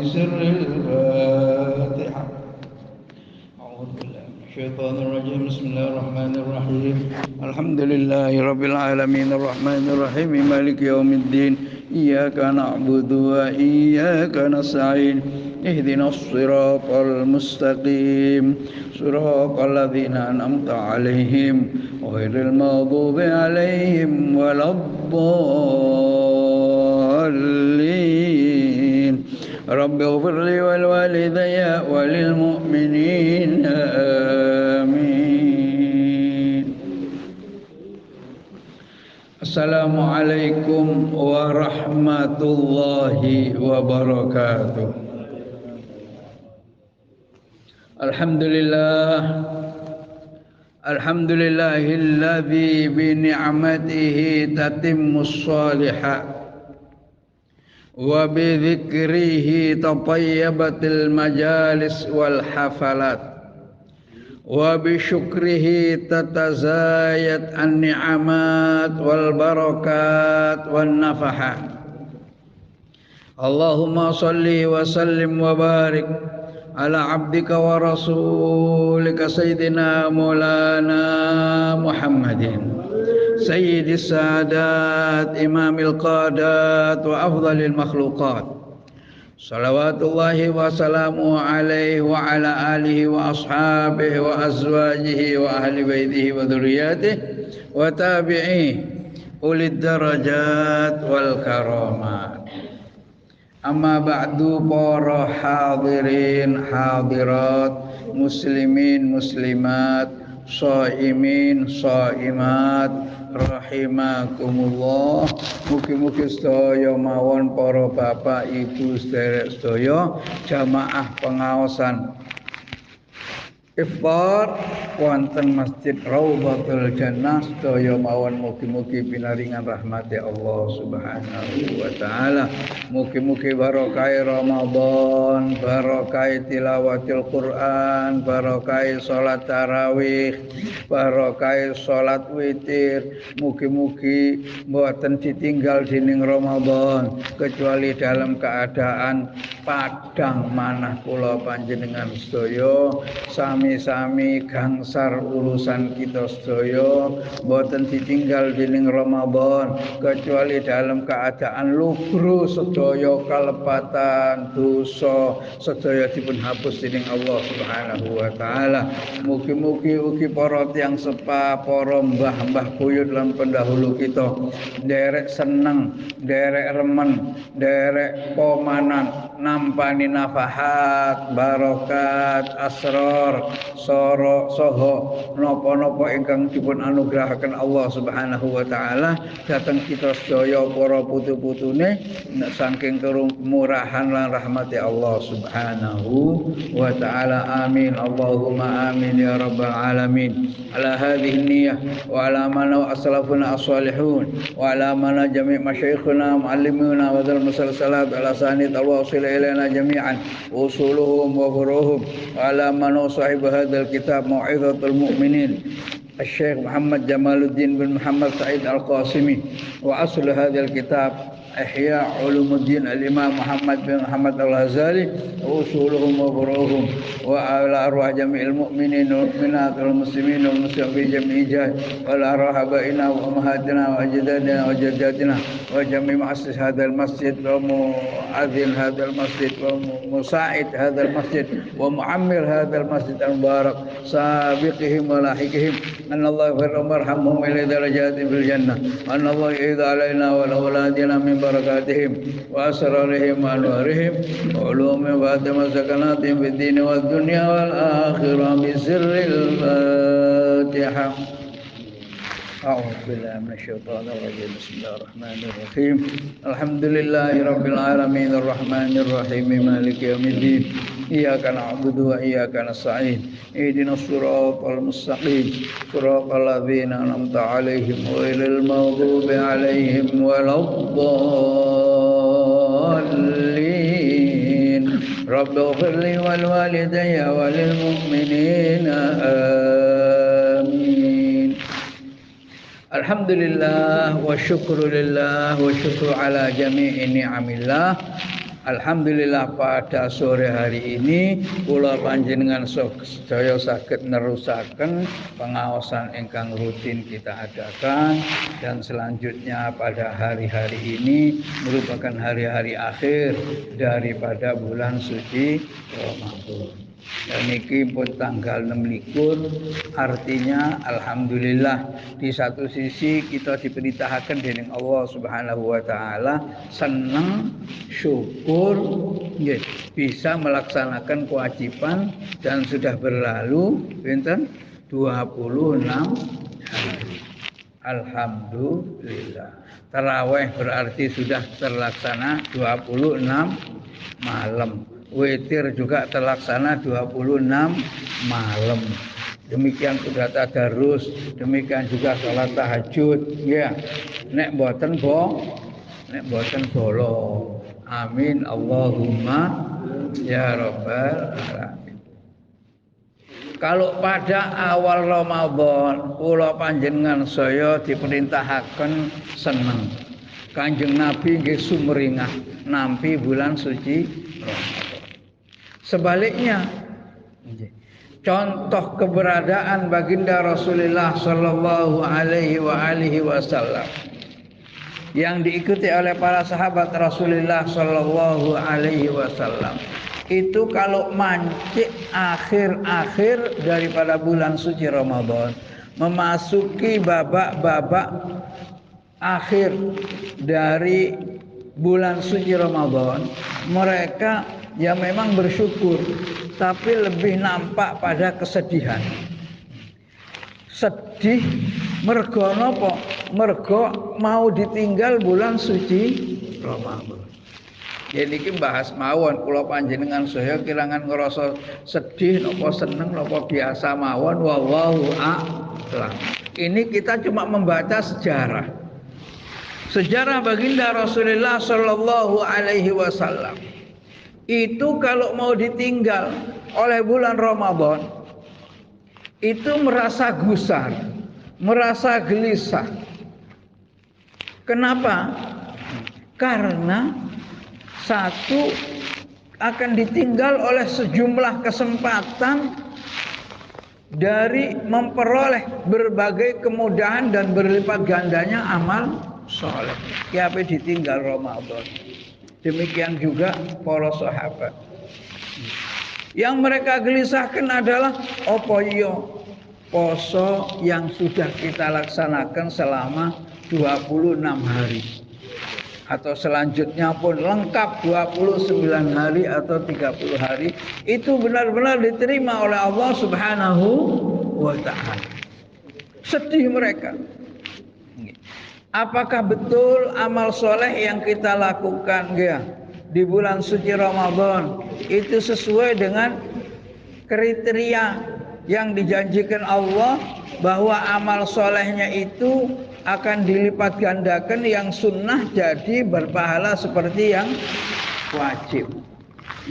بسر الفاتحة. أعوذ بالله من الشيطان الرجيم. بسم الله الرحمن الرحيم. الحمد لله رب العالمين الرحمن الرحيم مالك يوم الدين. إياك نعبد وإياك نستعين. اهدنا الصراط المستقيم صراط الذين أنعمت عليهم غير المغضوب عليهم ولا الضالين. رب اغفر لي ولوالدي وللمؤمنين آمين. Assalamualaikum warahmatullahi wabarakatuh. Alhamdulillahilladzi bi ni'matihi tatimmus shalihat wa bi dzikrihi tatayyabatil majalis wal hafalat wa bi syukrihi tatazayat an-ni'amat wal barakat wan nafahat. Allahumma salli wa sallim wa barik ala abdika wa rasulika sayyidina maulana Muhammadin sayyidis sadat imamil qadat wa afdalil makhluqat. Salawatullahi wa salamu alaihi wa ala alihi wa ashabihi wa azwajihi wa ahli baitihi wa dhurriyyatihi wa tabi'ihi ulid darajat wal karamat. Amma ba'du, para hadirin hadirat, muslimin muslimat, shaimin shaimat rahimakumullah. Mugi-mugi sedaya mawon para bapak ibu sederek sedaya jamaah pengaosan iftar wonten Masjid Raudhatul Jannah sedaya mawon mugi-mugi pinaringan rahmati Allah Subhanahu wa taala. Mugi-mugi barokah Ramadan, barokah tilawatil Quran, barokah salat tarawih, barokah salat witir. Mugi-mugi mboten ditinggal dening Ramadan kecuali dalam keadaan padang manah kula panjenengan sedaya sami-sami gangsar urusan kita sedaya, mboten ditinggal dening Ramadan kecuali dalam keadaan lugru sedaya kalepatan dosa sedaya dipun hapus dening Allah Subhanahu wa taala. Mugi-mugi ugi para tiyang sepa, para mbah-mbah buyut lan pendahulu kita nderek seneng, nderek remen, nderek pomanan nampani nafahat, barokat, asrar, soro, soho, nopo-nopo ingkang dipun anugrahaken Allah Subhanahu wa taala dhateng kita sedaya para putu-putune saking kemurahan lan rahmati Allah Subhanahu wa taala. Amin. Allahumma amin ya rabbal alamin. Ala hadhihi niyyah wa ala mana aslafuna as-salihun wa ala mana jami' masyayikhuna muallimuna wa dzal musalsalat ala sanid al-wasil ilaina jami'an usuluhum wa furuhum wa ala mana sahib hadzal kitab mau'izatul mu'minin Syekh Muhammad Jamaluddin bin Muhammad Said Al-Qasimi wa asl hadzal kitab Ihya Ulumuddin Al-Imam Muhammad bin Muhammad Al-Ghazali usuluhum wa furuhum wa ala arwah jami'il mu'minin wal mu'minat wal muslimin wal muslimin fi jami'i jihad wal arwah abaina wa ummahatina wa ajdadina wa jaddatina wa jami' mu'assis hadzal masjid wa mu'adzin hadzal masjid wa musa'id hadzal masjid wa mu'ammir hadzal masjid al-mubarak sabiqihim wa lahiqihim anna Allah yarhamhum ila darajatin fil jannah anna Allah ya'idhu alaina wa awladina min barakatihim wa asrarihim wa anwarihim wa ulumihim wa adama sakanatihim fid din wad dunya wal akhirah bi sirril Fatihah. A'udzu billahi minasy syaithanir rajim. Bismillahirrahmanirrahim. Alhamdulillahi rabbil alamin arrahmanir rahim maliki yaumiddin. Iyyaka na'budu wa iyyaka nasta'in. Ihdinas siratal mustaqim. Siratal ladzina an'amta 'alaihim ghairil maghdubi 'alaihim waladdallin. Rabbighfir li wal walidayya walil mu'minina amin. Alhamdulillah wa syukrulillah wa syukru ala jami'i ni'amillah. Alhamdulillah pada sore hari ini kula panjenengan sedaya saged nerusaken pengaosan ingkang rutin kita adakan, dan selanjutnya pada hari-hari ini merupakan hari-hari akhir daripada bulan suci Ramadan. Dan ini pun tanggal 26, artinya alhamdulillah di satu sisi kita diperintahkan dening Allah Subhanahu wa taala, senang, syukur bisa melaksanakan kewajiban, dan sudah berlalu pinten 26 hari. Alhamdulillah. Tarawih berarti sudah terlaksana 26 malam. Witir juga terlaksana 26 malam. Demikian sudah tadarus, demikian juga salat tahajud. Ya, nek mboten bolong. Amin Allahumma ya rabbal alamin. Kalau pada awal Ramadan kula panjenengan saya diperintahkan seneng. Kanjeng Nabi nggih sumringah nampi bulan suci Ramadan. Sebaliknya, contoh keberadaan baginda Rasulullah sallallahu alaihi wasallam yang diikuti oleh para sahabat Rasulullah sallallahu alaihi wasallam itu kalau mancik akhir-akhir daripada bulan suci Ramadan, memasuki babak-babak akhir dari bulan suci Ramadan, mereka ya memang bersyukur, tapi lebih nampak pada kesedihan. Sedih mergo napa? Mergo mau ditinggal bulan suci Ramadan. Ya niki bahas mawon, kula panjenengan saya kirangan ngerasa sedih napa seneng napa biasa mawon, wallahu a'lam. Ini kita cuma membaca sejarah. Sejarah baginda Rasulullah sallallahu alaihi wasallam. Itu kalau mau ditinggal oleh bulan Ramadan itu merasa gusar, merasa gelisah. Kenapa? Karena satu, akan ditinggal oleh sejumlah kesempatan dari memperoleh berbagai kemudahan dan berlipat gandanya amal soleh. Ya apa ditinggal Ramadan. Demikian juga para sahabat. Yang mereka gelisahkan adalah apa iya poso yang sudah kita laksanakan selama 26 hari. Atau selanjutnya pun lengkap 29 hari atau 30 hari. Itu benar-benar diterima oleh Allah Subhanahu wa ta'ala. Sedih mereka. Apakah betul amal soleh yang kita lakukan di bulan suci Ramadan itu sesuai dengan kriteria yang dijanjikan Allah, bahwa amal solehnya itu akan dilipat gandakan, yang sunnah jadi berpahala seperti yang wajib.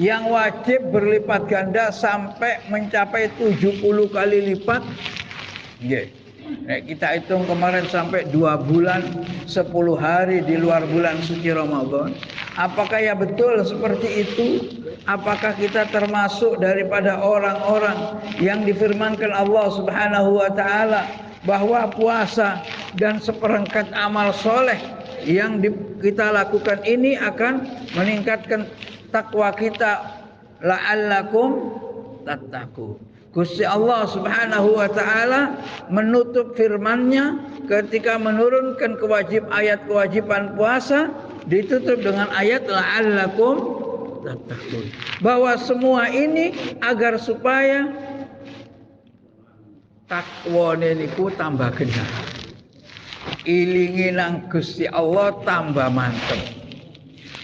Yang wajib berlipat ganda sampai mencapai 70 kali lipat. Nah, kita hitung kemarin sampai 2 bulan 10 hari di luar bulan suci Ramadan. Apakah ya betul seperti itu? Apakah kita termasuk daripada orang-orang yang difirmankan Allah Subhanahu wa ta'ala bahwa puasa dan seperangkat amal soleh yang kita lakukan ini akan meningkatkan takwa kita, la'allakum tattaqun. Gusti Allah Subhanahu wa ta'ala menutup firman-Nya ketika menurunkan ayat kewajiban puasa, ditutup dengan ayat la'allakum tattaqun, bahwa semua ini agar supaya takwane niku tambah genah, ilingi nang Gusti Allah tambah mantep,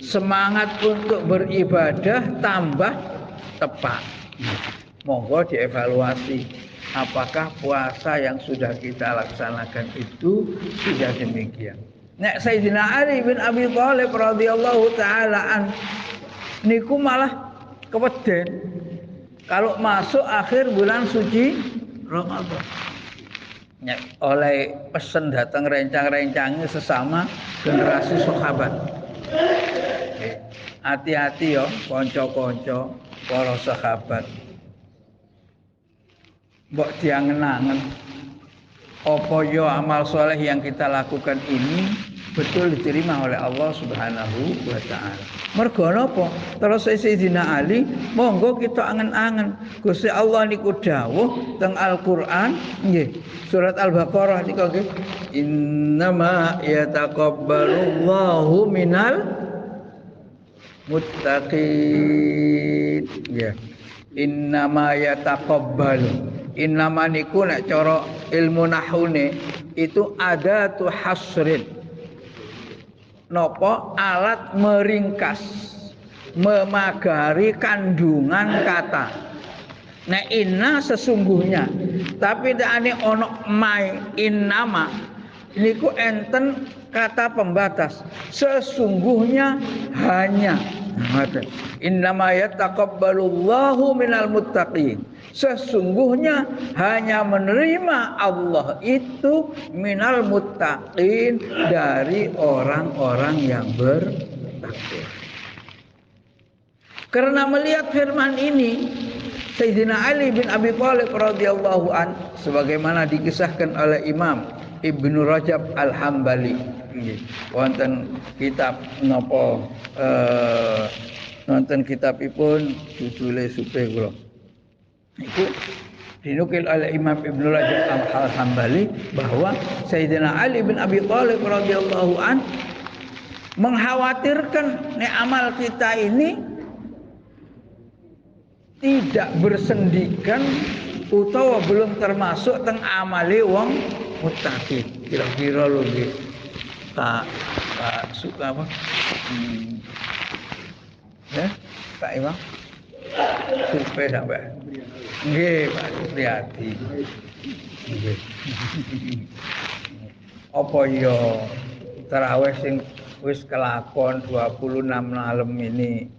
semangat untuk beribadah tambah tepat. Monggo dievaluasi apakah puasa yang sudah kita laksanakan itu sudah demikian. Nek Sayyidina Ali bin Abi Thalib radhiyallahu taala niku malah keweden kalau masuk akhir bulan suci Ramadan. Oleh pesen datang rencang-rencangnya sesama generasi sahabat. hati-hati yo kanca-kanca para sahabat. Mbok diangen-angen apa yo amal soleh yang kita lakukan ini betul diterima oleh Allah Subhanahu wa taala. Mergo napa? Terus Sayyidina Ali, monggo kita angen-angen Gusti Allah niku dawuh teng Al-Qur'an nggih, surat Al-Baqarah niku nggih, innama yataqabbalullahu minal muttaqin. Ya. Innama yataqabbalu. Innama niku nek cara ilmu nahune itu adatu hasrin. Napa alat meringkas, memagari kandungan kata. Nek inna sesungguhnya, tapi dakane ono mai innama niku enten kata pembatas. Sesungguhnya hanya innama yataqabbalullahu minal muttaqin. Sesungguhnya hanya menerima Allah itu minal muttaqin, dari orang-orang yang bertakwa. Karena melihat firman ini, Sayyidina Ali bin Abi Thalib radhiyallahu an, sebagaimana dikisahkan oleh Imam Ibnu Rajab Al-Hambali, wonten kitab napa nonton kitabipun judule Supeh kula. Itu dinukil oleh Imam Ibnu Rajab Al-Hambali bahwa Sayyidina Ali bin Abi Thalib radhiyallahu an mengkhawatirkan nek amal kita ini tidak bersendikan utawa belum termasuk teng amale wong muttaqin. Kira-kira lho nggih. Tak suka apa? Ya, Pak Imam. Supaya sampai. Nggih, Pak Supriyadi. Nggih. Apa ya tarawih sing wis kelakon 26 malam ini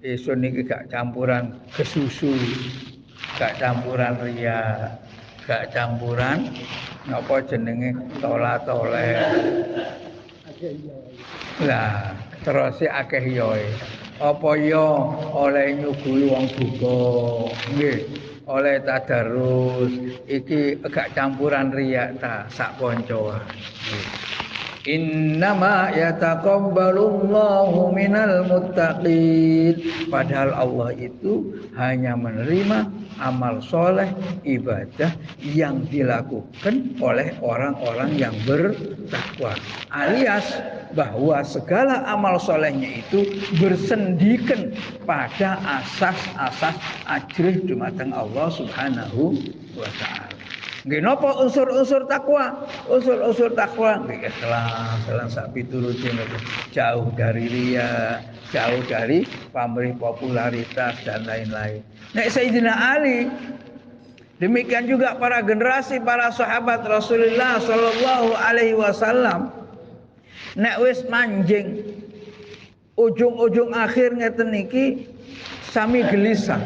esuk niki gak campuran kesusu, gak campuran riya, gak campuran napa jenenge tola-tole. Lah, terus akeh yoe. Apa ya oleh nyuguhi wong buka, nggih, oleh tadarus, iki gak campuran riya ta sak kanca. Innama yataqabbalullahu minal muttaqin. Padahal Allah itu hanya menerima amal soleh, ibadah yang dilakukan oleh orang-orang yang bertakwa. Alias bahwa segala amal solehnya itu bersendikan pada asas-asas ajrih dumateng Allah Subhanahu wa ta'ala. Nggih napa unsur-unsur takwa? Unsur-unsur takwa nggih ikhlas, lan sak piturute niku jauh dari riya, jauh dari pamrih popularitas dan lain-lain. Nek Sayyidina Ali, demikian juga para generasi para sahabat Rasulullah sallallahu alaihi wasallam, nek wis manjing ujung-ujung akhir ngeten niki sami gelisah.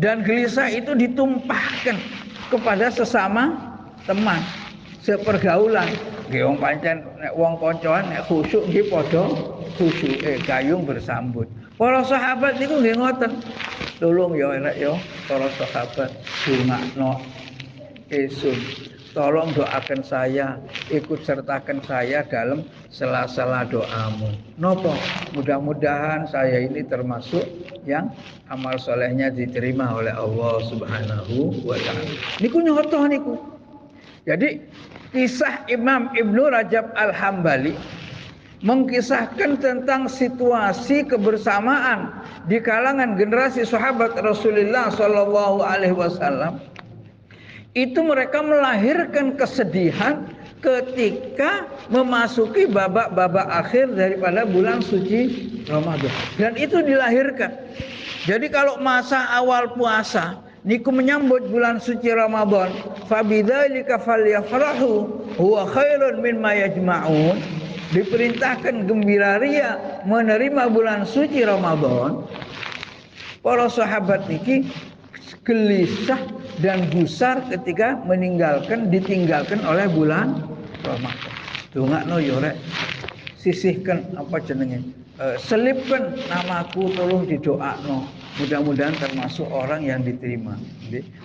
Dan gelisah itu ditumpahkan kepada sesama teman sepergaulan. Nggih wong pancen nek wong kancan nek khusyuk nggih padha khusyuke gayung bersambut. Para sahabat niku nggih ngoten. Tolong ya elek ya para sahabat dongakno esun. Tolong doakan saya, ikut sertakan saya dalam sela-sela doamu. Napa? Mudah-mudahan saya ini termasuk yang amal solehnya diterima oleh Allah Subhanahu wa ta'ala. Niku nyoto niku. Jadi kisah Imam Ibnu Rajab Al-Hambali mengkisahkan tentang situasi kebersamaan di kalangan generasi sahabat Rasulullah sallallahu alaihi wasallam. Itu mereka melahirkan kesedihan ketika memasuki babak-babak akhir daripada bulan suci Ramadan. Dan itu dilahirkan. Jadi kalau masa awal puasa niku menyambut bulan suci Ramadan, fabidzalika falyafrahu huwa khairun mimma yajma'un. Diperintahkan gembira ria menerima bulan suci Ramadan. Para sahabat niki gelisah dan gusar ketika ditinggalkan oleh bulan Ramadan. Dongakno yo rek, sisihkan apa jenenge selipkan namaku, tolong didoakno. Mudah-mudahan termasuk orang yang diterima.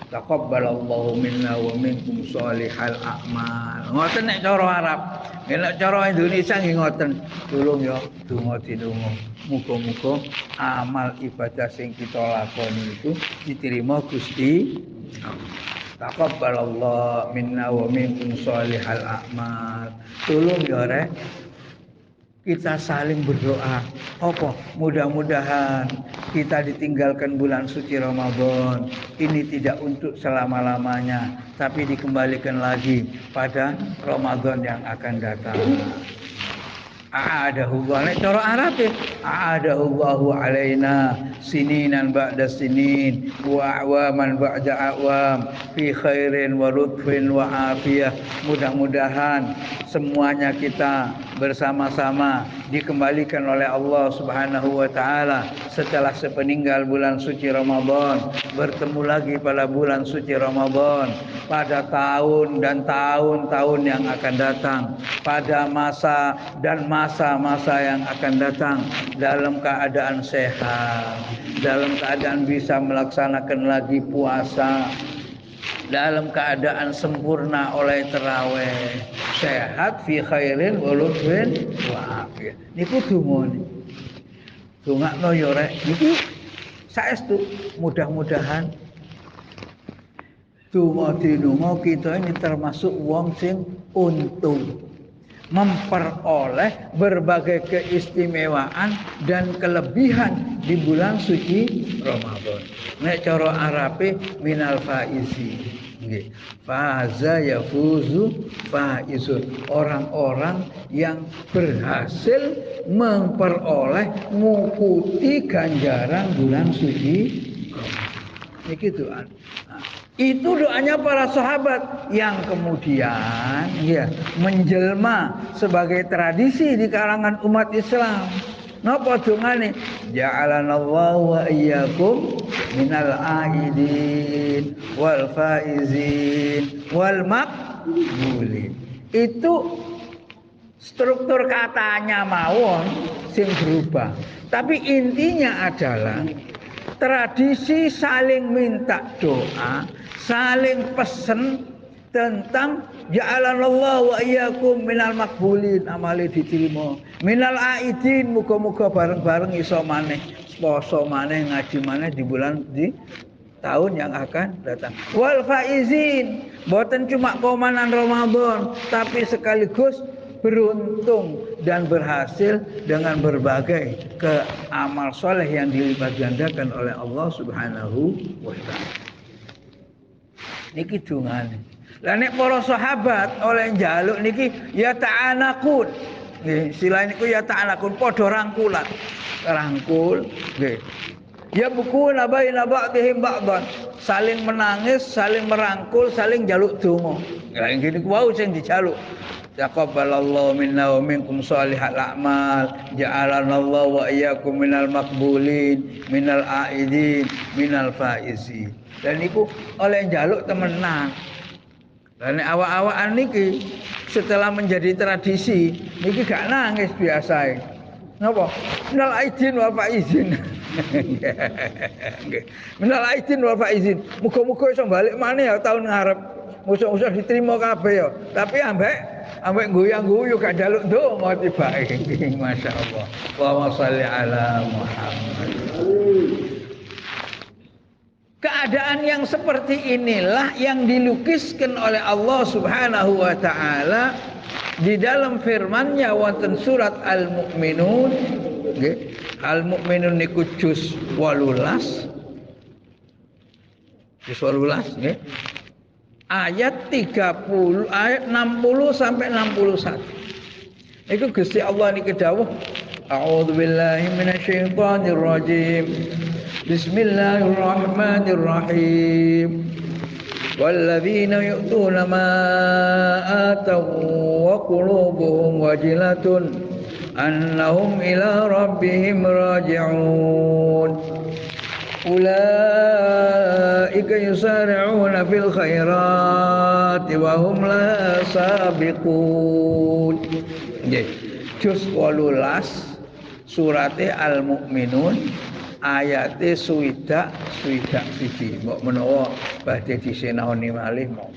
Taqabbalallahu minna wa minkum sholihal a'mal. Ngoten nek cara Arab. Nek cara Indonesia nggih ngoten. Tulung ya donga dinunga. Muga-muga amal ibadah sing kita lakoni itu diterima Gusti Allah. Taqabbalallahu minna wa minkum sholihal a'mal. Tulung ya rek kita saling berdoa. Apa? Mudah-mudahan kita ditinggalkan bulan suci Ramadan ini tidak untuk selama-lamanya, tapi dikembalikan lagi pada Ramadan yang akan datang. A'adahullah, nek cara Arab a'adahullahu alaina sininan ba'da sinin wa a'waman ba'da a'wam fi khairin wa lutfin wa afiyah. Mudah-mudahan semuanya kita bersama-sama dikembalikan oleh Allah Subhanahu wa taala setelah sepeninggal bulan suci Ramadan, bertemu lagi pada bulan suci Ramadan, pada tahun dan tahun-tahun yang akan datang, pada masa dan masa-masa yang akan datang dalam keadaan sehat, dalam keadaan bisa melaksanakan lagi puasa, dalam keadaan sempurna oleh tarawih, sehat fi khairin wa lutfin wa afiyah. Niku donga niki. Dongakno ya rek. Niki saestu mudah-mudahan donga dinunga kita ini termasuk wong sing untung, memperoleh berbagai keistimewaan dan kelebihan di bulan suci Ramadan. Nek cara Arabe minal faizi. Nggih. Faza yafuzu faizun. Orang-orang yang berhasil memperoleh mengikuti ganjaran bulan suci Ramadan. Niki doa. Itu doanya para sahabat yang kemudian ya menjelma sebagai tradisi di kalangan umat Islam. Napa dongane? Ja'alanallahu wa iyyakum minal aidin wal faizin wal maqbulin. Itu struktur katanya mawon sing berubah. Tapi intinya adalah tradisi saling minta doa, saling pesen tentang ja'alanallahu wa iyyakum minal maqbulin, amale diterima, minal aidin, muga-muga bareng-bareng iso maneh poso maneh, ngaji maneh di bulan di tahun yang akan datang. Wal faizin, boten cuma komanan Ramadan, tapi sekaligus beruntung dan berhasil dengan berbagai amal soleh yang dilipat gandakan oleh Allah Subhanahu wa taala. Niki dungane. Lah nek para sahabat oleh njaluk niki ya ta'anakun. Nggih, istilah niku ya ta'anakun padha rangkulan. Rangkul nggih. Ya buku nabaina ba'dihim ba'dan, saling menangis, saling merangkul, saling njaluk donga. Lah ngene ku wau sing dijaluk. Taqabbalallahu minna wa minkum sholihal a'mal, ja'alanallahu wa iyyakum minal maqbulin, minal aidin, minal faizin. Dan niku oleh njaluk temenan. Lah nek awak-awakan niki setelah menjadi tradisi niki gak nangis biasa. Napa? Minal aidin wal faizin. Minal aidin wal faizin. Muga-muga iso balik maneh ya tahun ngarep. Musuh-musuh diterima kabeh ya. Tapi ambek goyang-guyu gak njaluk ndonga tibake. Masyaallah. Allahumma sholli ala Muhammad. Keadaan yang seperti inilah yang dilukiskan oleh Allah Subhanahu wa taala di dalam firman-Nya wonten surat Al-Mu'minun, nggih. Al-Mu'minun niku juz 18. Juz 18 nggih. Ayat 30, ayat 60 sampai 61. Iku Gusti Allah niki dawuh, A'udzubillahi minasyaitonir rajim. Bismillahirrahmanirrahim. Walladzina yu'tuna ma ataw wa qulubuhum wajilatun annahum ila rabbihim raji'un. Ulaika yusari'una fil khairati wa hum la sabiqun. Nggih, juz 18 surate Al-Mukminun ayate swidak siji. Mbok menawa badhe disinaoni malih monggo.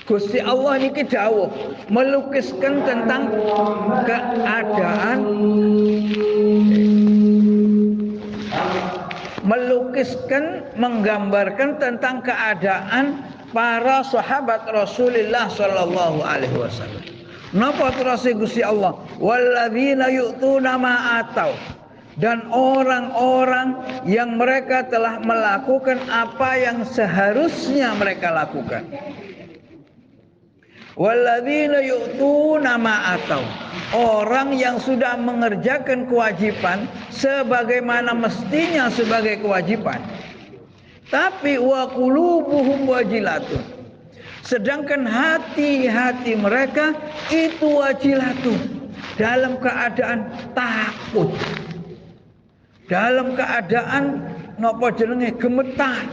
Gusti Allah niki dawuh melukiskan tentang keadaan, melukiskan, menggambarkan tentang keadaan para sahabat Rasulullah sallallahu alaihi wasallam. Napa terus Gusti Allah? Walladzina yu'tuna ma atau, dan orang-orang yang mereka telah melakukan apa yang seharusnya mereka lakukan. Walladzina yu'tuna ma atau, orang yang sudah mengerjakan kewajiban sebagaimana mestinya sebagai kewajiban. Tapi wa qulubuhum wajilatun, sedangkan hati-hati mereka itu wajilatun, dalam keadaan takut, dalam keadaan napa jenenge gemetar.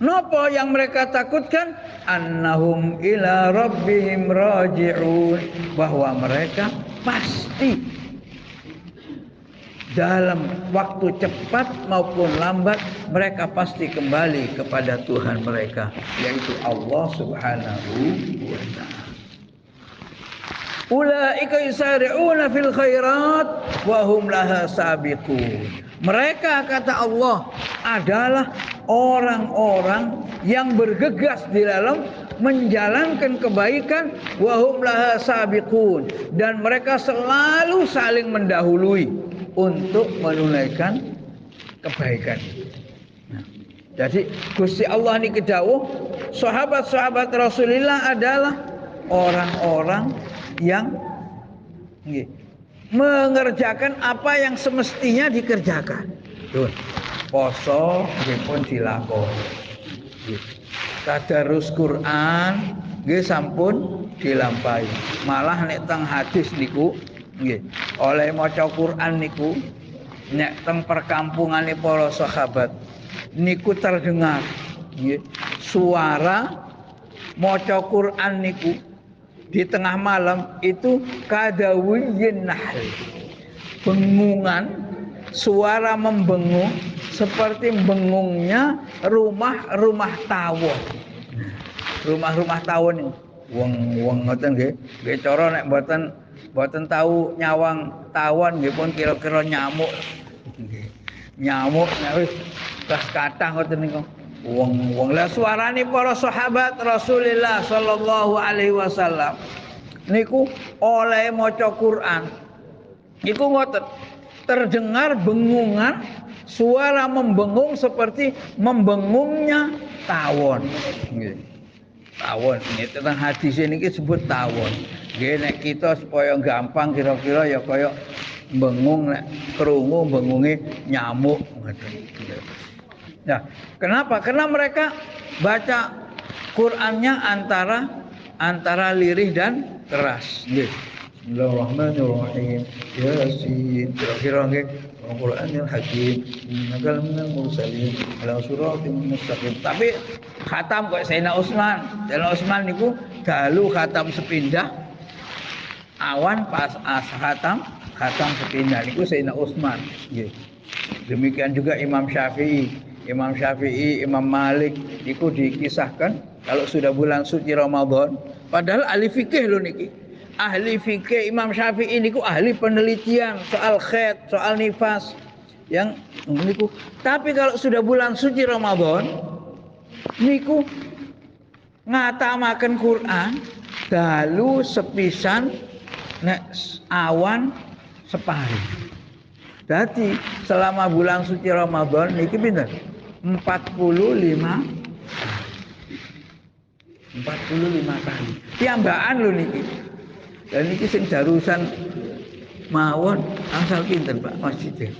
Napa yang mereka takutkan? Annahum ila rabbihim raji'un, bahwa mereka pasti dalam waktu cepat maupun lambat mereka pasti kembali kepada Tuhan mereka, yaitu Allah Subhanahu wa ta'ala. Ulaika yusari'una fil khairat wa hum laha sabiqun. Mereka, kata Allah, adalah orang-orang yang bergegas di dalam menjalankan kebaikan, wa hum laha sabiqun, dan mereka selalu saling mendahului untuk menunaikan kebaikan. Nah, jadi Gusti Allah ini kedawuh sahabat-sahabat Rasulullah adalah orang-orang yang mengerjakan apa yang semestinya dikerjakan. Tuh, poso nggih dilakoni. Tadarus Quran nggih sampun dilampahi. Malah nek teng hadis niku nggih, oleh maca Quran niku nek teng perkampungane para sahabat niku terdengar nggih suara maca Quran niku di tengah malam itu kadawiyin nahl, bengungan, suara membengung seperti bengungnya rumah-rumah tawon. Rumah-rumah tawon ini wong ngoten nggih. Nggih cara nek mboten tahu nyawang tawon nggih pun kira-kira nyamuk. Nggih. Nyamuk nek wis kas kathah ngoten niku. Wong lah suarane para sahabat Rasulullah sallallahu alaihi wasallam niku oleh maca Quran niku ngoten, terdengar bengungan, suara membengung seperti membengungnya tawon. Nggih. Tawon ini tentang hadis niki sebut tawon. Nggih nek kita supaya gampang kira-kira ya kaya bengung nek krungu bengunge nyamuk ngoten. Nah, kenapa? Karena mereka baca Qur'annya antara lirih dan keras. Nggih. Bismillahirrahmanirrahim. Yasin. Kira-kira nggih Al-Qur'anil Hakim. Innaka minal mursalin ala siratin mustaqim. Tapi khatam kok Sayyidina Utsman. Sayyidina Utsman niku dalu khatam sepindah. Awan pas khatam sepindah niku Sayyidina Utsman. Nggih. Demikian juga Imam Syafi'i, Imam Malik itu dikisahkan kalau sudah bulan suci Ramadan, padahal ahli fikih lho niki. Ahli fikih Imam Syafi'i niku ahli penelitian soal khaid, soal nifas yang niku. Tapi kalau sudah bulan suci Ramadan niku ngatamaken Quran dalu sepisan nek awan separi. Jadi selama bulan suci Ramadan niki pinten? 45 kali. Piyambakan lho niki. Dan niki sing darusan mawon angsal pinten Pak masjidnya?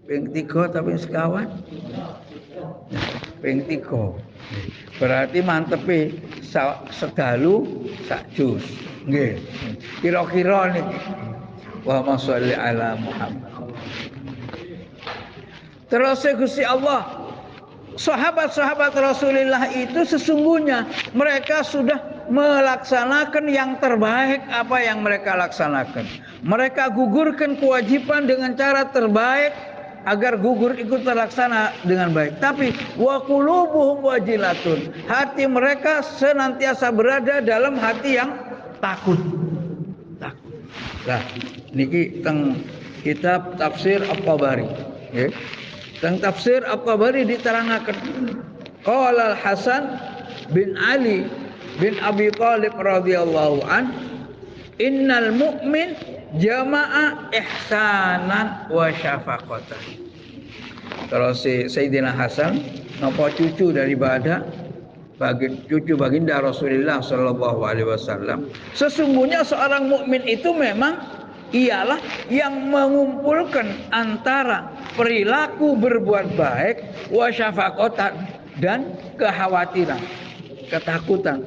Ping 3 tapi sekawan. Ping 3. Berarti mantepe sedalu sak juz. Nggih. Kira-kira niki. Wa sholli ala Muhammad. Terus Gusti Allah, sahabat-sahabat Rasulullah itu sesungguhnya mereka sudah melaksanakan yang terbaik apa yang mereka laksanakan. Mereka gugurkan kewajiban dengan cara terbaik agar gugur ikut terlaksana dengan baik. Tapi wa qulubuhum wajilatun, hati mereka senantiasa berada dalam hati yang takut. Takut. Nah, niki teng kitab tafsir At-Tabari. Nggih. Teng tafsir At-Tabari diterangaken qala Al-Hasan bin Ali bin Abi Thalib radhiyallahu an, innal mu'min jama'a ihsanan wa syafaqatan. Terus si Sayyidina Hasan napa cucu daripada cucu baginda Rasulullah sallallahu alaihi wasallam, sesungguhnya seorang mukmin itu memang ialah yang mengumpulkan antara perilaku berbuat baik wa syafaqatan dan kekhawatiran, ketakutan.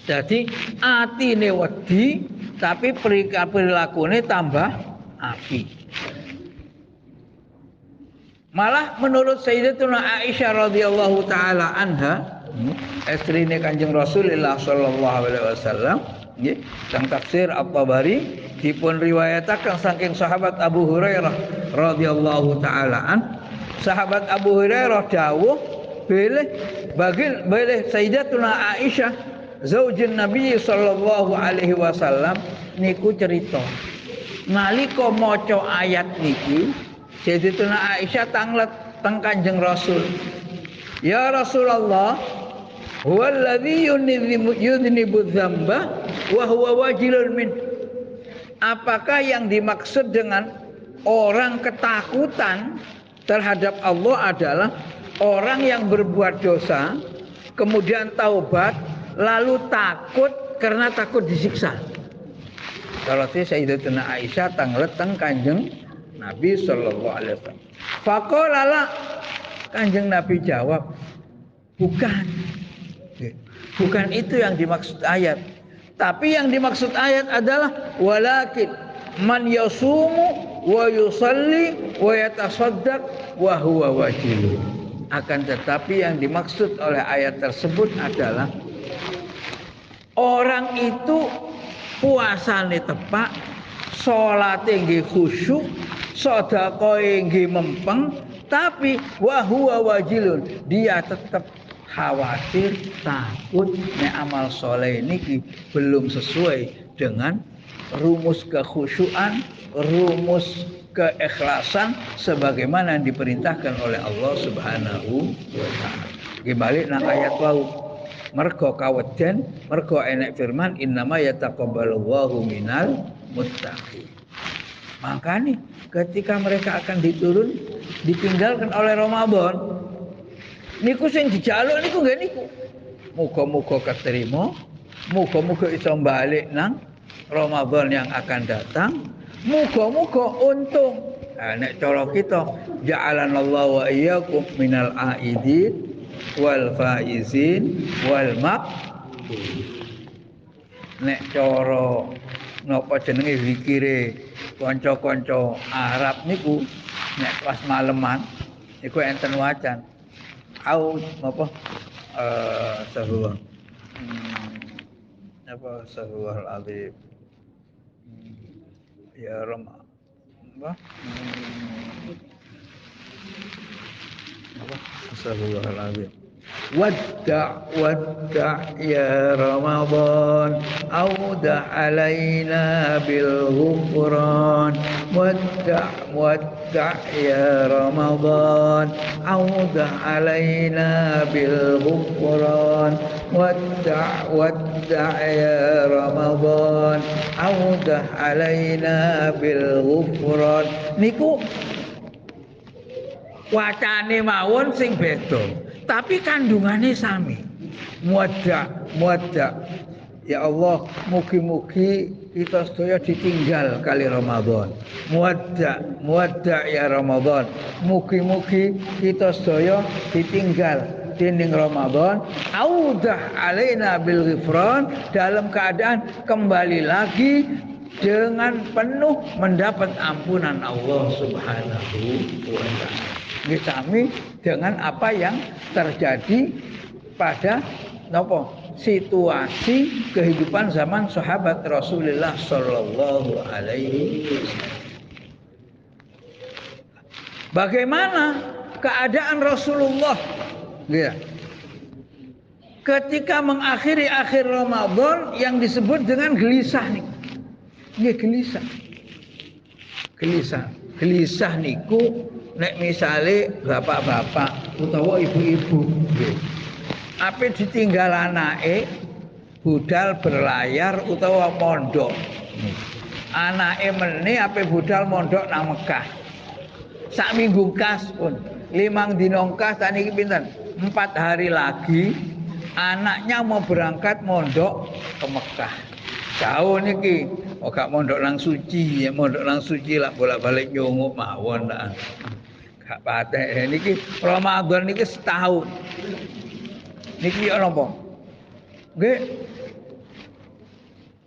Jadi atine wedi tapi perilakunya tambah api. Malah menurut Sayyidatuna Aisyah radhiyallahu taala anha, istrine Kanjeng Rasulullah sallallahu alaihi wasallam, nggih, teng tafsir At-Tabari dipun riwayataken saking sahabat Abu Hurairah radhiyallahu taala an, sahabat Abu Hurairah dawuh bilih Sayyidatuna Aisyah zaujin Nabi sallallahu alaihi wasallam niku cerita nalika maca ayat niki Sayyidatuna Aisyah tanglet teng Kanjeng Rasul, ya Rasulullah huwallazi yudhnibu dzamba wa huwa wajilun min. Apakah yang dimaksud dengan orang ketakutan terhadap Allah adalah orang yang berbuat dosa kemudian taubat lalu takut karena takut disiksa. Kalau Sayyidatuna Aisyah tanglet teng Kanjeng Nabi sallallahu alaihi wasallam. Faqala, Kanjeng Nabi jawab, bukan. Bukan itu yang dimaksud ayat. Tapi yang dimaksud ayat adalah walakin man yasumu wa yusalli wa yatasaddaq wa huwa wajilun. Akan tetapi yang dimaksud oleh ayat tersebut adalah orang itu puasane tepak, salate nggih khusyuk, sedekahe nggih mempeng, tapi wa huwa wajilun, dia tetap khawatir, takut nek amal soleh niki belum sesuai dengan rumus kekhusyuan, rumus keikhlasan sebagaimana yang diperintahkan oleh Allah Subhanahu wa taala. Kembali nang ayat wau. Mergo kaweden, mergo enek firman innama yataqabbalullahu minal muttaqin. Makanya ketika mereka akan ditinggalkan oleh Ramadan, niku sing dijaluk niku nggih niku. Muga-muga keterima, muga-muga iso balik nang Ramadan yang akan datang, muga-muga untung. Nah, nek cara kita ja'alanallahu wa iyyakum minal aidin wal faizin wal maqbul. Nek cara napa jenenge zikire kanca-kanca Arab niku nek pas maleman iku enten wacan au apa sahur apa sahur al-azim ya ram apa sahur al-azim ودع يا رمضان أودع علينا بالغفران ودع يا رمضان أودع علينا بالغفران ودع يا رمضان أودع علينا بالغفران niku wacane mawon sing beda tapi kandungannya sami. Muwadda. Ya Allah, mugi-mugi kita sedaya ditinggal kali Ramadan. Muwadda ya Ramadan. Mugi-mugi kita sedaya ditinggal dening Ramadan. Audah alaina bil ghifran, dalam keadaan kembali lagi dengan penuh mendapat ampunan Allah Subhanahu wa taala. Kami dengan apa yang terjadi pada situasi kehidupan zaman sahabat Rasulullah sallallahu alaihi wasallam. Bagaimana keadaan Rasulullah ya, ketika mengakhiri akhir Ramadan yang disebut dengan gelisah nih. Nggih gelisah niku nek misale bapak-bapak utawa ibu-ibu nggih. Ape ditinggal anake budal berlayar utawa mondok. Anake meneh ape budal mondok nang Mekah. Sak minggu kas pun 5 dina kas saniki pinten? 4 hari lagi anaknya mau berangkat mondok ke Mekah. Jauh niki, gak mondok nang suci, ya mondok nang suci lah bolak-balik nyunguk mawon ta. Gak patek niki Ramadan niki setahun. Niki ana apa? Nggih.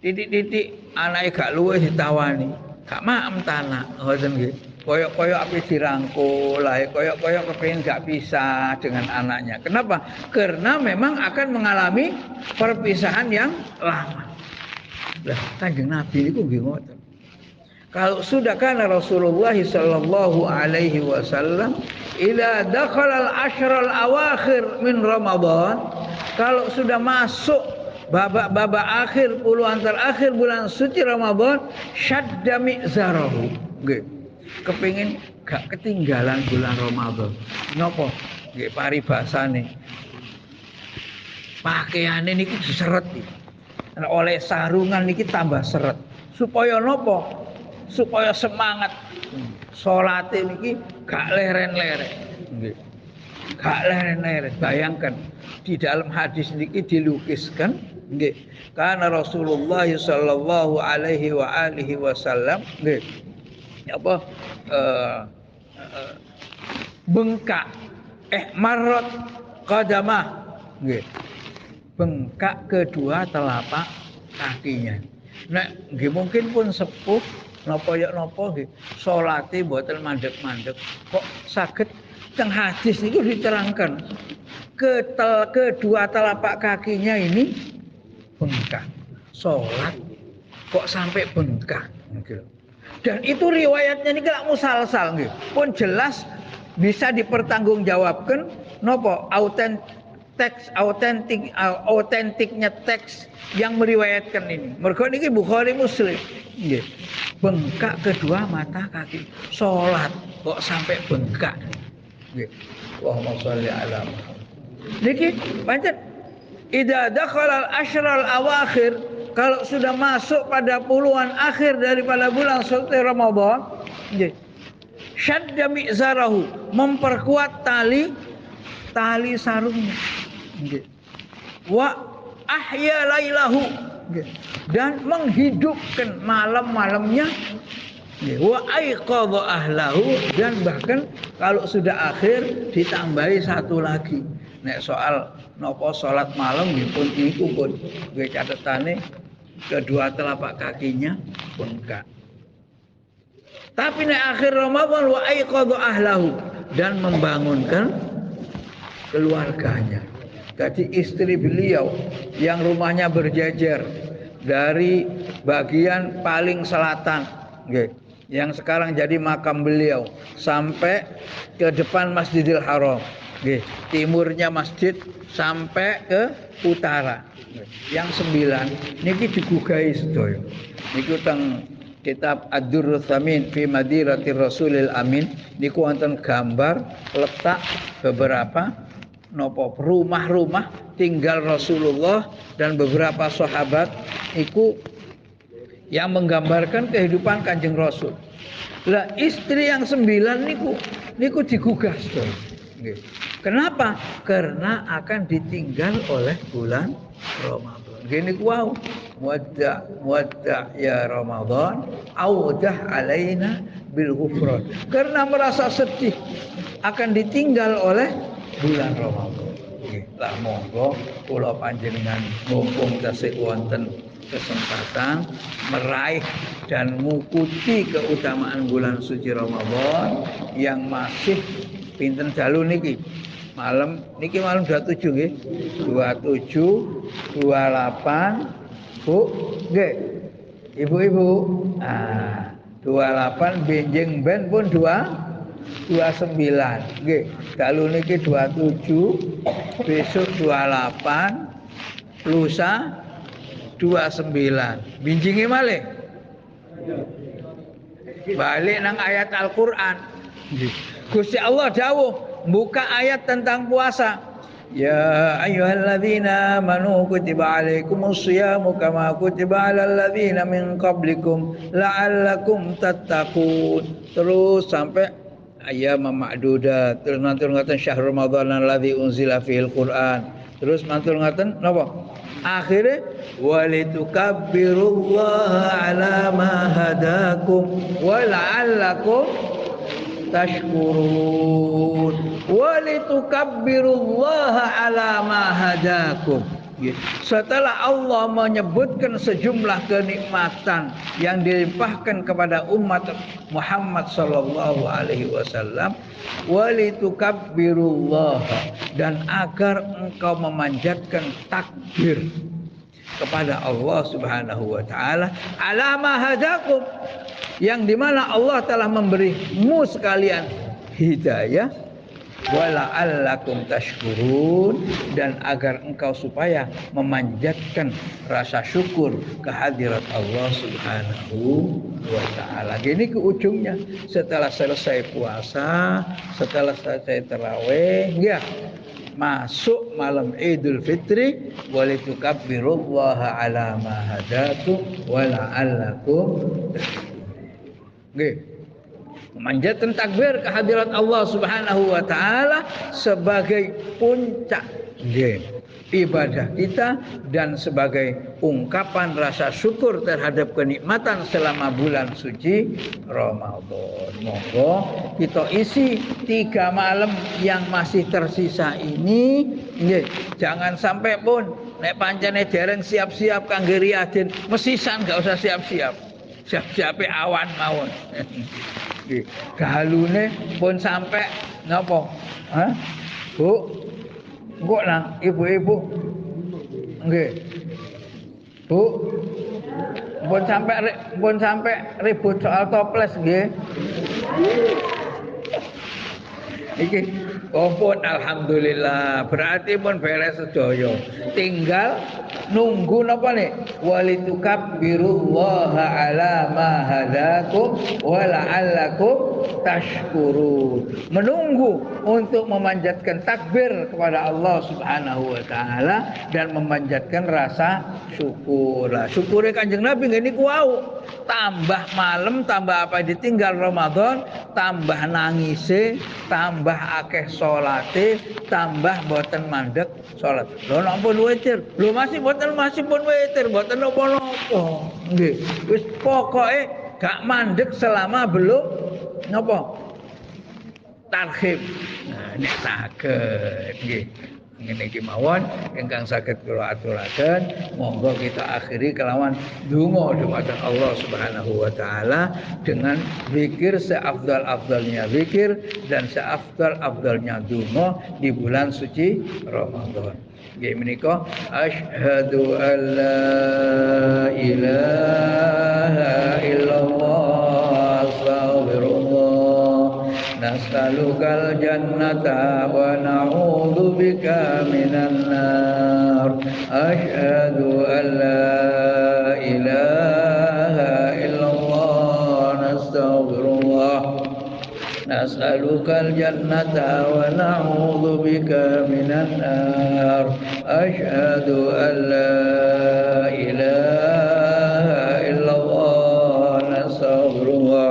Titik-titik anake gak luwih ditawani. Gak maem tanak, ngoten nggih. Koyok-koyok api dirangkul, koyok-koyok kepengin gak bisa dengan anaknya. Kenapa? Karena memang akan mengalami perpisahan yang lama. Lah Kanjeng Nabi niku nggih ngoten. Kalau sudah kana Rasulullah sallallahu alaihi wasallam ila dakhala al-ashr al-awakhir min Ramadan, kalau sudah masuk babak-babak akhir puluhan terakhir bulan suci Ramadan, syadda mi'zarahu. Nggih. Kepengin gak ketinggalan bulan Ramadan. Napa? Nggih paribasane. Pakaiane niki diseret iki. Oleh sarungan niki tambah seret. Supaya napa? Supaya semangat. Salate niki gak leren-leren. Nggih. Gak leren-leren. Bayangkan di dalam hadis niki dilukiskan nggih. Karena Rasulullah sallallahu alaihi wa alihi wasallam nggih. Apa bengkak marot qadamah nggih. Bengkak kedua telapak kakinya. Nek nggih mungkin pun sepuh napa ya napa nggih salate mboten mandeg-mandeg kok saged teng hadis niku diterangkan kedua telapak kakinya ini bengkak. Salat kok sampai bengkak nggih. Dan itu riwayatnya ini gak musalsal nggih. Pun jelas bisa dipertanggungjawabkan napa autentiknya teks yang meriwayatkan ini. Mergo niki Bukhari Muslim. Nggih. Bengkak kedua mata kaki. Salat kok sampai bengkak. Nggih. Allahumma sholli ala Muhammad. Niki pancen idza dakhala al-ashr al-awakhir, kalau sudah masuk pada puluhan akhir daripada bulan suci Ramadan, nggih. Syadda mi'zarahu, memperkuat tali sarungnya. Nggih. Wa ahya lailahu, nggih. Dan menghidupkan malam-malamnya. Nggih. Wa aiqadha ahlahu, dan bahkan kalau sudah akhir ditambahi satu lagi. Nek soal napa salat malam nggih pun niku pun nggih catetane kedua telapak kakinya bengkak. Tapi nek akhir Ramadan wa aiqadha ahlahu, dan membangunkan keluarganya. Jadi istri beliau yang rumahnya berjejer dari bagian paling selatan nggih, yang sekarang jadi makam beliau, sampai ke depan Masjidil Haram nggih, timurnya masjid sampai ke utara. Yang 9 niki digugahi sedaya. Niku teng kitab Ad-Durrul Tsamin fi Madiratir Rasulil Amin niku wonten gambar letak beberapa napa rumah-rumah tinggal Rasulullah dan beberapa sahabat iku yang menggambarkan kehidupan Kanjeng Rasul. Lah istri yang 9 niku digugah sedaya. Nggih. Kenapa? Karena akan ditinggal oleh bulan Ramadan. Gini wow, muwadda ya Ramadan, audah alaina bil ghufran. Karena merasa sedih akan ditinggal oleh bulan Ramadan. Nggih, lah monggo kula panjenengan mumpung tasih wonten kesempatan meraih dan mengikuti keutamaan bulan suci Ramadan yang masih pinten dalu niki Malam niki malam 27 nggih. 27, 28, Bu. Nggih. Ibu-ibu. Ah, 28 benjing ben pun 29. Nggih. Dalu niki 27, besok 28, lusa 29. Binjinge malih. Balik nang ayat Al-Qur'an. Gusti Allah dawuh buka ayat tentang puasa. Ya ayyuhalladzina amanu kutiba alaikumus syiyamu kama kutiba alal ladzina min qablikum la'allakum tattaqun. Terus sampai ayyam ma'dudat. Terus mantul ngaten syahrul ramadan alladzi unzila fihil Qur'an. Terus mantul ngaten napa? Akhirnya walitukabbirullaha ala ma hadakum wa la'allakum tashkurun walitukabbirullaha ala ma hadakum. Setelah Allah menyebutkan sejumlah kenikmatan yang dilimpahkan kepada umat Muhammad sallallahu alaihi wasallam, walitukabbirullaha, dan agar engkau memanjatkan takbir kepada Allah Subhanahu wa taala ala ma hadakum, yang dimana Allah telah memberimu sekalian hidayah, wala'allakum tashkurun, dan agar engkau supaya memanjatkan rasa syukur kehadirat Allah Subhanahu wa taala. Gini ke ujungnya, setelah selesai puasa, setelah selesai tarawih, ya, masuk malam Idul Fitri, walitukabbirullaha ala ma hadakum wala'allakum tashkurun. Nggih. Memanjatkan takbir kehadirat Allah Subhanahu wa taala sebagai puncak ibadah kita dan sebagai ungkapan rasa syukur terhadap kenikmatan selama bulan suci Ramadan. Monggo kita isi 3 malam yang masih tersisa ini, nggih, jangan sampai pun nek pancene dereng siap-siap kangge riyadin, mesisan enggak usah siap-siap. Siap-siap awan mawon. Galune pun sampai napa? Hah? Bu. Engko nang ibu-ibu. Nggih. Bu. Pun sampai ribut soal toples nggih. Iki pun alhamdulillah, berarti pun beres sedaya. Tinggal nunggu napa nih? Walitukabbirullaha ala ma hadakum wa la'allakum tashkurun. Menunggu untuk memanjatkan takbir kepada Allah Subhanahu wa taala dan memanjatkan rasa syukur. Lah syukure Kanjeng Nabi ngene ku wau. Tambah malam, tambah apa ditinggal Ramadan, tambah nangise, tambah akeh salate, tambah boten mandek salat. Lho nek pun witir, lho masih pun witir, boten napa-napa. Nggih, wis pokoke gak mandek selama belum napa? Tarhib. Nah, nek saged nggih. Ngene iki mawon ingkang saged kula aturaken, monggo kita akhiri kelawan donga dumateng Allah Subhanahu wa taala dengan zikir seafdal-afdalnya zikir dan seafdal-afdalnya donga di bulan suci Ramadan. Nggih menika asyhadu an la ilaha illallah astaghfirullah nas'alukal jannata wa na'udzu bika minan nar. Asyhadu an la ilaha illallah nastaghfirullah nas'alukal jannata wa na'udzu bika minan nar. Asyhadu an la ilaha illallah nastaghfirullah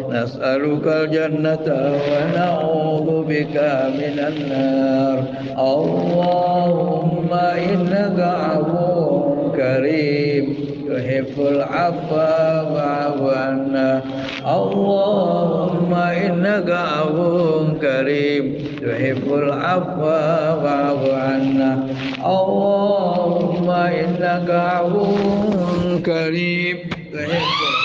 nas'alukal jannata wa na'udzu bika minan nar. Allahumma innaka 'afuwwun karim tuhibbul 'afwa fa'fu 'anna. Allahumma innaka 'afuwwun karim tuhibbul 'afwa fa'fu 'anna. Allahumma innaka 'afuwwun karim tuhibbul